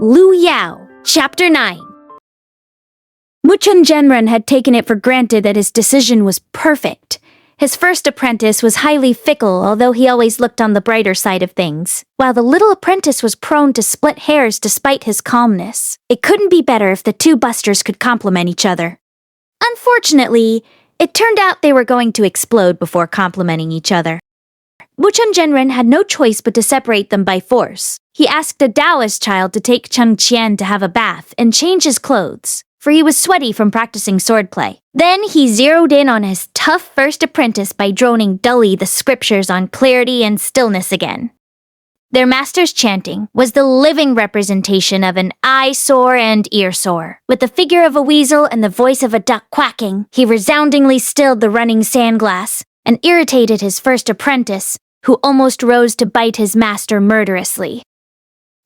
Liu Yao, Chapter 9. Chun Genren had taken it for granted that his decision was perfect. His first apprentice was highly fickle, although he always looked on the brighter side of things, while the little apprentice was prone to split hairs despite his calmness. It couldn't be better if the two busters could complement each other. Unfortunately, it turned out they were going to explode before complementing each other. Chun Genren had no choice but to separate them by force. He asked a Taoist child to take Chian to have a bath and change his clothes, for he was sweaty from practicing swordplay. Then he zeroed in on his tough first apprentice by droning dully the scriptures on clarity and stillness again. Their master's chanting was the living representation of an eyesore and earsore. With the figure of a weasel and the voice of a duck quacking, he resoundingly stilled the running sandglass and irritated his first apprentice, who almost rose to bite his master murderously.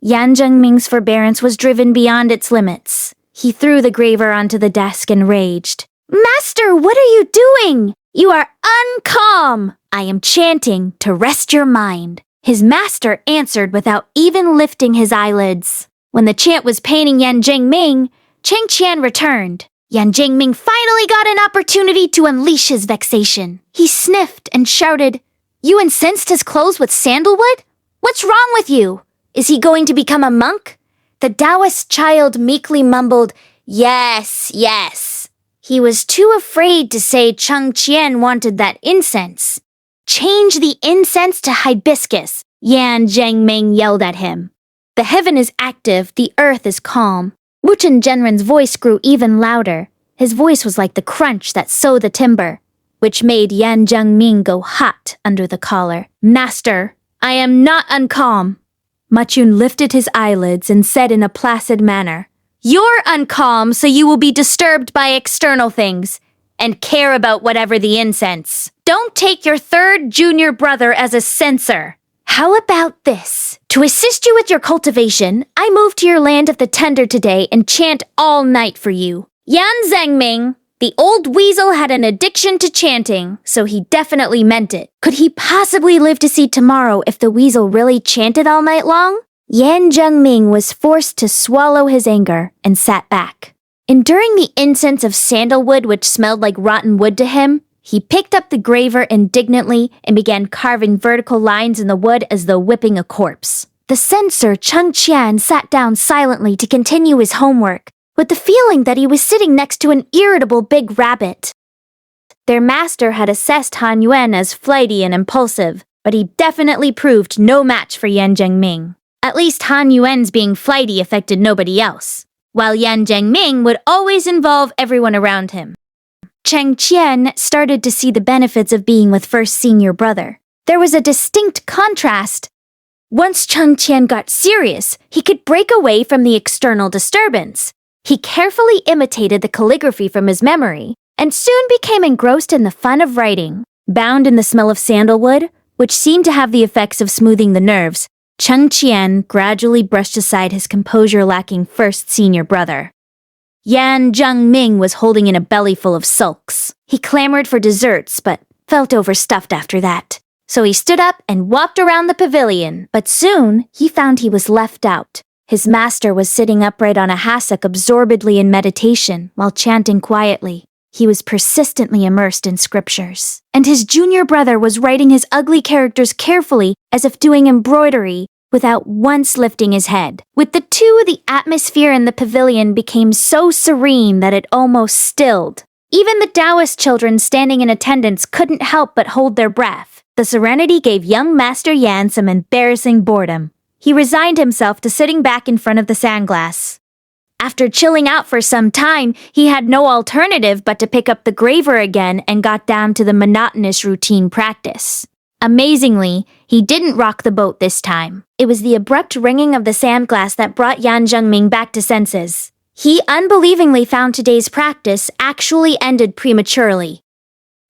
Yan Zhengming's forbearance was driven beyond its limits. He threw the graver onto the desk and raged. "Master, what are you doing? You are uncalm! I am chanting to rest your mind." His master answered without even lifting his eyelids. When the chant was paining Yan Zhengming, Chian returned. Yan Zhengming finally got an opportunity to unleash his vexation. He sniffed and shouted, "You incensed his clothes with sandalwood? What's wrong with you? Is he going to become a monk?" The Taoist child meekly mumbled, "Yes, yes." He was too afraid to say Chian wanted that incense. "Change the incense to hibiscus," Yan Zhengming yelled at him. "The heaven is active, the earth is calm." Chun Genren's voice grew even louder. His voice was like the crunch that sowed the timber, which made Yan Zhengming go hot under the collar. "Master, I am not uncalm." Chun lifted his eyelids and said in a placid manner, "You're uncalm, so you will be disturbed by external things and care about whatever the incense. Don't take your third junior brother as a censor. How about this? To assist you with your cultivation, I moved to your land of the tender today and chant all night for you." Yan Zhengming, the old weasel, had an addiction to chanting, so he definitely meant it. Could he possibly live to see tomorrow if the weasel really chanted all night long? Yan Zhengming was forced to swallow his anger and sat back. Enduring the incense of sandalwood which smelled like rotten wood to him, he picked up the graver indignantly and began carving vertical lines in the wood as though whipping a corpse. The censor Chian sat down silently to continue his homework, with the feeling that he was sitting next to an irritable big rabbit. Their master had assessed Han Yuan as flighty and impulsive, but he definitely proved no match for Yan Zhengming. At least Han Yuan's being flighty affected nobody else, while Yan Zhengming would always involve everyone around him. Chian started to see the benefits of being with first senior brother. There was a distinct contrast. Once Chian got serious, he could break away from the external disturbance. He carefully imitated the calligraphy from his memory, and soon became engrossed in the fun of writing. Bound in the smell of sandalwood, which seemed to have the effects of smoothing the nerves, Chian gradually brushed aside his composure-lacking first senior brother. Yan Zhengming was holding in a belly full of sulks. He clamored for desserts, but felt overstuffed after that. So he stood up and walked around the pavilion, but soon he found he was left out. His master was sitting upright on a hassock absorbedly in meditation while chanting quietly. He was persistently immersed in scriptures. And his junior brother was writing his ugly characters carefully as if doing embroidery, without once lifting his head. With the two, the atmosphere in the pavilion became so serene that it almost stilled. Even the Taoist children standing in attendance couldn't help but hold their breath. The serenity gave young Master Yan some embarrassing boredom. He resigned himself to sitting back in front of the sandglass. After chilling out for some time, he had no alternative but to pick up the graver again and got down to the monotonous routine practice. Amazingly, he didn't rock the boat this time. It was the abrupt ringing of the sandglass that brought Yan Zhengming back to senses. He unbelievingly found today's practice actually ended prematurely.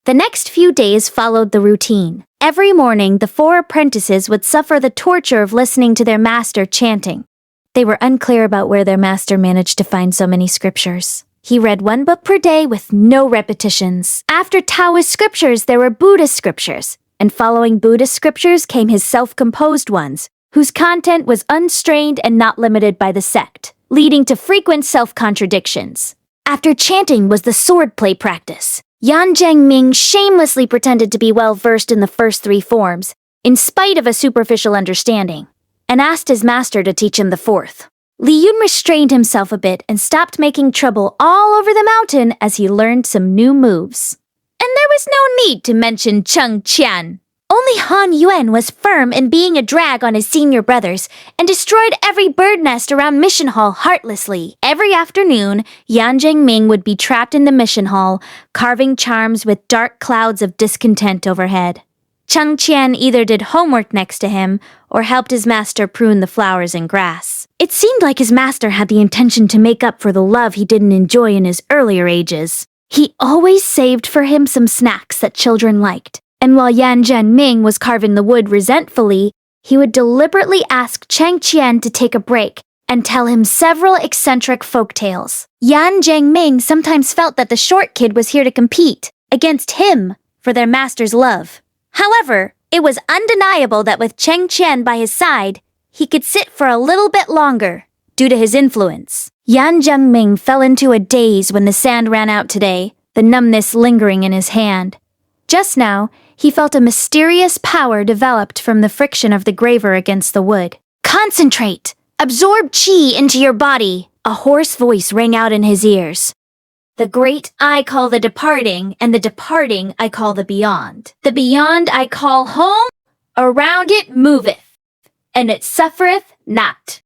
The next few days followed the routine. Every morning, the four apprentices would suffer the torture of listening to their master chanting. They were unclear about where their master managed to find so many scriptures. He read one book per day with no repetitions. After Taoist scriptures, there were Buddhist scriptures, and following Buddhist scriptures came his self-composed ones, whose content was unstrained and not limited by the sect, leading to frequent self-contradictions. After chanting was the swordplay practice. Yan Zhengming shamelessly pretended to be well-versed in the first three forms, in spite of a superficial understanding, and asked his master to teach him the fourth. Li Yun restrained himself a bit and stopped making trouble all over the mountain as he learned some new moves. And there was no need to mention Chian. Only Han Yuan was firm in being a drag on his senior brothers and destroyed every bird nest around Mission Hall heartlessly. Every afternoon, Yan Zhengming would be trapped in the Mission Hall, carving charms with dark clouds of discontent overhead. Chian either did homework next to him or helped his master prune the flowers and grass. It seemed like his master had the intention to make up for the love he didn't enjoy in his earlier ages. He always saved for him some snacks that children liked, and while Yan Zhengming was carving the wood resentfully, he would deliberately ask Chian to take a break and tell him several eccentric folk tales. Yan Zhengming sometimes felt that the short kid was here to compete against him for their master's love. However, it was undeniable that with Chian by his side, he could sit for a little bit longer, due to his influence. Yan Zhengming fell into a daze when the sand ran out today, the numbness lingering in his hand. Just now, he felt a mysterious power developed from the friction of the graver against the wood. Concentrate! Absorb qi into your body! A hoarse voice rang out in his ears. The great I call the departing, and the departing I call the beyond. The beyond I call home, around it moveth, and it suffereth not.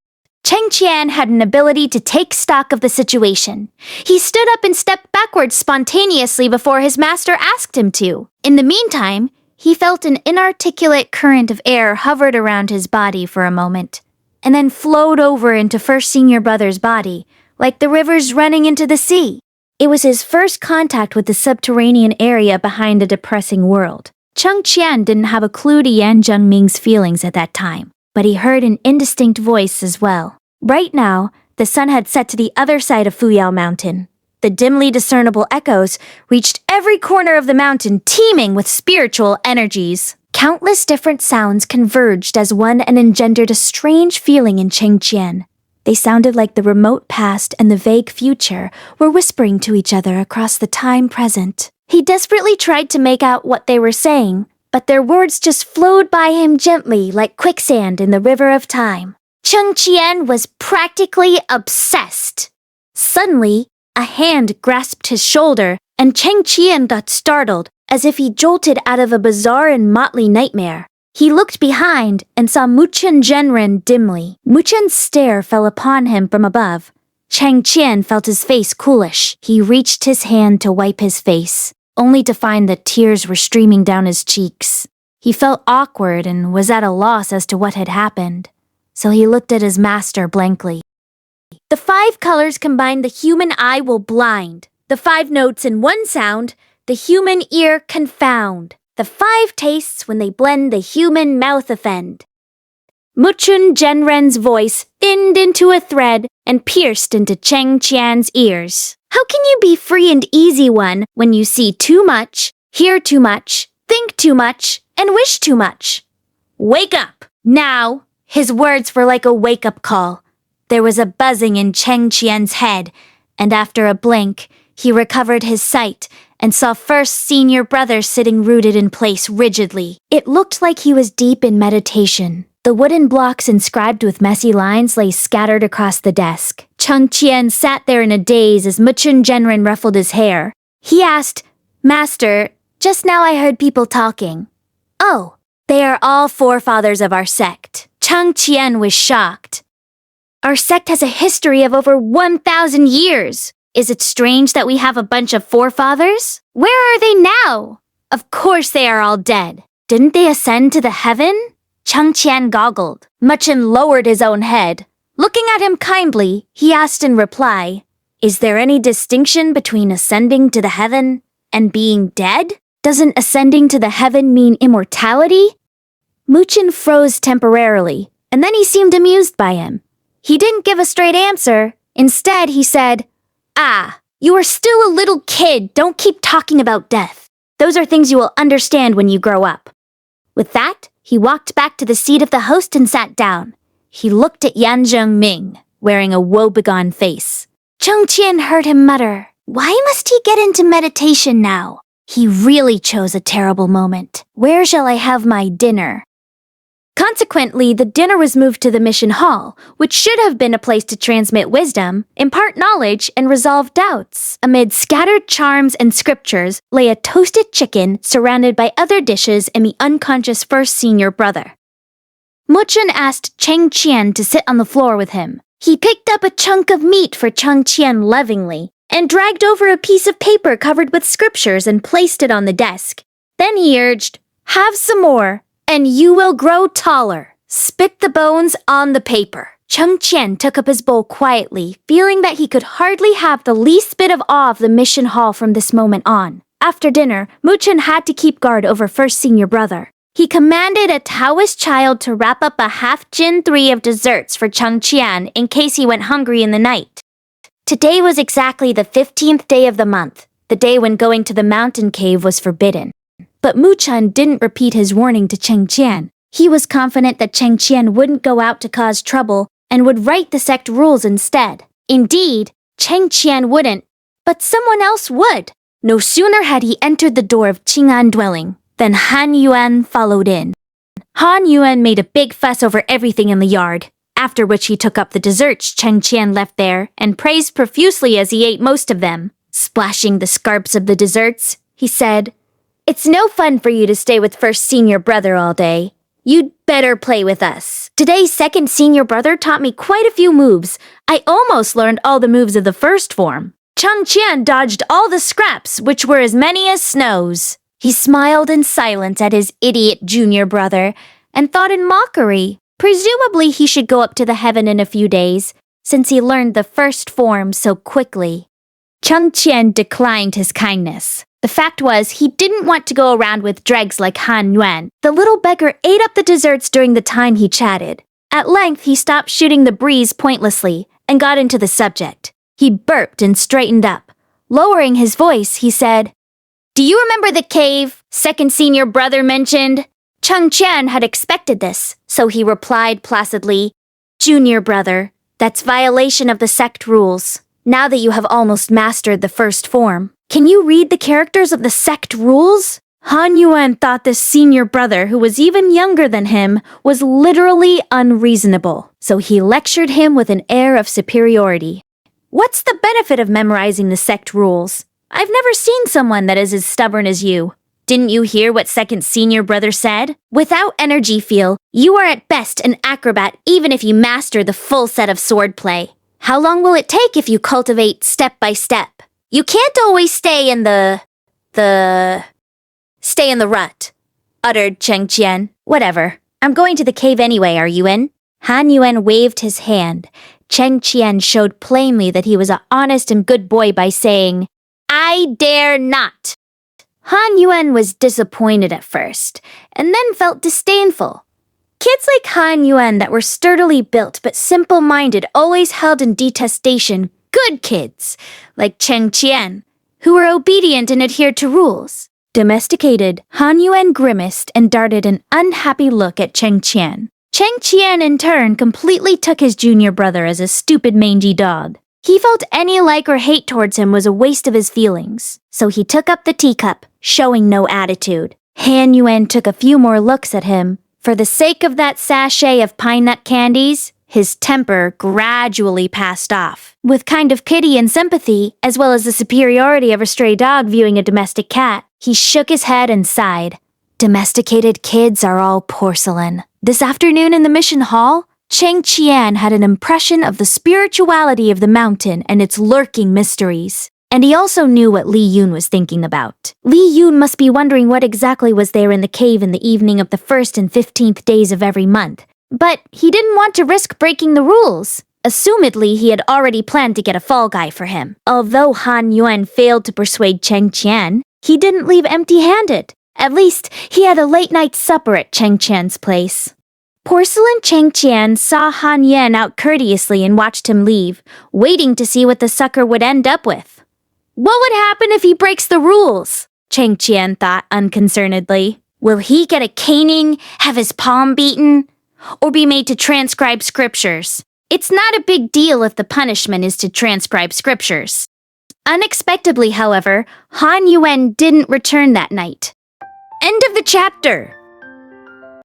Chian had an ability to take stock of the situation. He stood up and stepped backwards spontaneously before his master asked him to. In the meantime, he felt an inarticulate current of air hovered around his body for a moment, and then flowed over into first senior brother's body, like the rivers running into the sea. It was his first contact with the subterranean area behind the depressing world. Chian didn't have a clue to Yan Zhengming's feelings at that time, but he heard an indistinct voice as well. Right now, the sun had set to the other side of Fuyao Mountain. The dimly discernible echoes reached every corner of the mountain, teeming with spiritual energies. Countless different sounds converged as one and engendered a strange feeling in Chian. They sounded like the remote past and the vague future were whispering to each other across the time present. He desperately tried to make out what they were saying, but their words just flowed by him gently like quicksand in the river of time. Chian was practically obsessed. Suddenly, a hand grasped his shoulder, and Chian got startled, as if he jolted out of a bizarre and motley nightmare. He looked behind and saw Muchen Zhenren dimly. Muchen's stare fell upon him from above. Chian felt his face coolish. He reached his hand to wipe his face, only to find that tears were streaming down his cheeks. He felt awkward and was at a loss as to what had happened, so he looked at his master blankly. The 5 colors combined the human eye will blind. The 5 notes in one sound, the human ear confound. The 5 tastes when they blend the human mouth offend. Muchen Zhenren's voice thinned into a thread and pierced into Chian's ears. How can you be free and easy one when you see too much, hear too much, think too much, and wish too much? Wake up! Now! His words were like a wake-up call. There was a buzzing in Chian's head, and after a blink, he recovered his sight and saw first senior brother sitting rooted in place rigidly. It looked like he was deep in meditation. The wooden blocks inscribed with messy lines lay scattered across the desk. Chian sat there in a daze as Muchen Zhenren ruffled his hair. He asked, "Master, just now I heard people talking." "Oh, they are all forefathers of our sect." Chian was shocked. "Our sect has a history of over 1,000 years. Is it strange that we have a bunch of forefathers? Where are they now? Of course they are all dead. Didn't they ascend to the heaven?" Chian goggled. Muchen lowered his own head. Looking at him kindly, he asked in reply, "Is there any distinction between ascending to the heaven and being dead? Doesn't ascending to the heaven mean immortality?" Muchen froze temporarily, and then he seemed amused by him. He didn't give a straight answer. Instead, he said, "Ah, you are still a little kid. Don't keep talking about death. Those are things you will understand when you grow up." With that, He walked back to the seat of the host and sat down. He looked at Yan Zhengming, wearing a woebegone face. Chian heard him mutter, "Why must he get into meditation now? He really chose a terrible moment. Where shall I have my dinner?" Consequently, the dinner was moved to the mission hall, which should have been a place to transmit wisdom, impart knowledge, and resolve doubts. Amid scattered charms and scriptures lay a toasted chicken surrounded by other dishes and the unconscious first senior brother. Chun asked Chian to sit on the floor with him. He picked up a chunk of meat for Chian lovingly and dragged over a piece of paper covered with scriptures and placed it on the desk. Then he urged, "Have some more, and you will grow taller. Spit the bones on the paper." Chian took up his bowl quietly, feeling that he could hardly have the least bit of awe of the mission hall from this moment on. After dinner, Chun had to keep guard over first senior brother. He commanded a Taoist child to wrap up a half Jin 3 of desserts for Chian in case he went hungry in the night. Today was exactly the 15th day of the month, the day when going to the mountain cave was forbidden. But Chun didn't repeat his warning to Chian. He was confident that Chian wouldn't go out to cause trouble and would write the sect rules instead. Indeed, Chian wouldn't, but someone else would. No sooner had he entered the door of Qing'an dwelling than Han Yuan followed in. Han Yuan made a big fuss over everything in the yard, after which he took up the desserts Chian left there and praised profusely as he ate most of them. Splashing the scarps of the desserts, he said, "It's no fun for you to stay with first senior brother all day. You'd better play with us. Today's second senior brother taught me quite a few moves. I almost learned all the moves of the first form. Chian dodged all the scraps, which were as many as snows." He smiled in silence at his idiot junior brother and thought in mockery, presumably he should go up to the heaven in a few days, since he learned the first form so quickly. Chian declined his kindness. The fact was, he didn't want to go around with dregs like Han Yuan. The little beggar ate up the desserts during the time he chatted. At length, he stopped shooting the breeze pointlessly and got into the subject. He burped and straightened up. Lowering his voice, he said, "Do you remember the cave second senior brother mentioned?" Chian had expected this, so he replied placidly, "Junior brother, that's violation of the sect rules. Now that you have almost mastered the first form, can you read the characters of the sect rules?" Han Yuan thought this senior brother, who was even younger than him, was literally unreasonable, so he lectured him with an air of superiority. "What's the benefit of memorizing the sect rules? I've never seen someone that is as stubborn as you. Didn't you hear what second senior brother said? Without energy feel, you are at best an acrobat even if you master the full set of swordplay. How long will it take if you cultivate step by step? You can't always stay in the rut," uttered Chian. "Whatever. I'm going to the cave anyway, are you in?" Han Yuan waved his hand. Chian showed plainly that he was an honest and good boy by saying, "I dare not." Han Yuan was disappointed at first, and then felt disdainful. Kids like Han Yuan that were sturdily built but simple-minded always held in detestation good kids, like Chian, who were obedient and adhered to rules. Domesticated, Han Yuan grimaced and darted an unhappy look at Chian. Chian in turn completely took his junior brother as a stupid mangy dog. He felt any like or hate towards him was a waste of his feelings, so he took up the teacup, showing no attitude. Han Yuan took a few more looks at him. For the sake of that sachet of pine nut candies, his temper gradually passed off. With kind of pity and sympathy, as well as the superiority of a stray dog viewing a domestic cat, he shook his head and sighed. Domesticated kids are all porcelain. This afternoon in the mission hall, Chian had an impression of the spirituality of the mountain and its lurking mysteries. And he also knew what Li Yun was thinking about. Li Yun must be wondering what exactly was there in the cave in the evening of the 1st and 15th days of every month. But he didn't want to risk breaking the rules. Assumedly, he had already planned to get a fall guy for him. Although Han Yuan failed to persuade Chian, he didn't leave empty-handed. At least, he had a late-night supper at Chian's place. Porcelain Chian saw Han Yuan out courteously and watched him leave, waiting to see what the sucker would end up with. What would happen if he breaks the rules? Chian thought unconcernedly. Will he get a caning, have his palm beaten, or be made to transcribe scriptures? It's not a big deal if the punishment is to transcribe scriptures. Unexpectedly, however, Han Yuan didn't return that night. End of the chapter!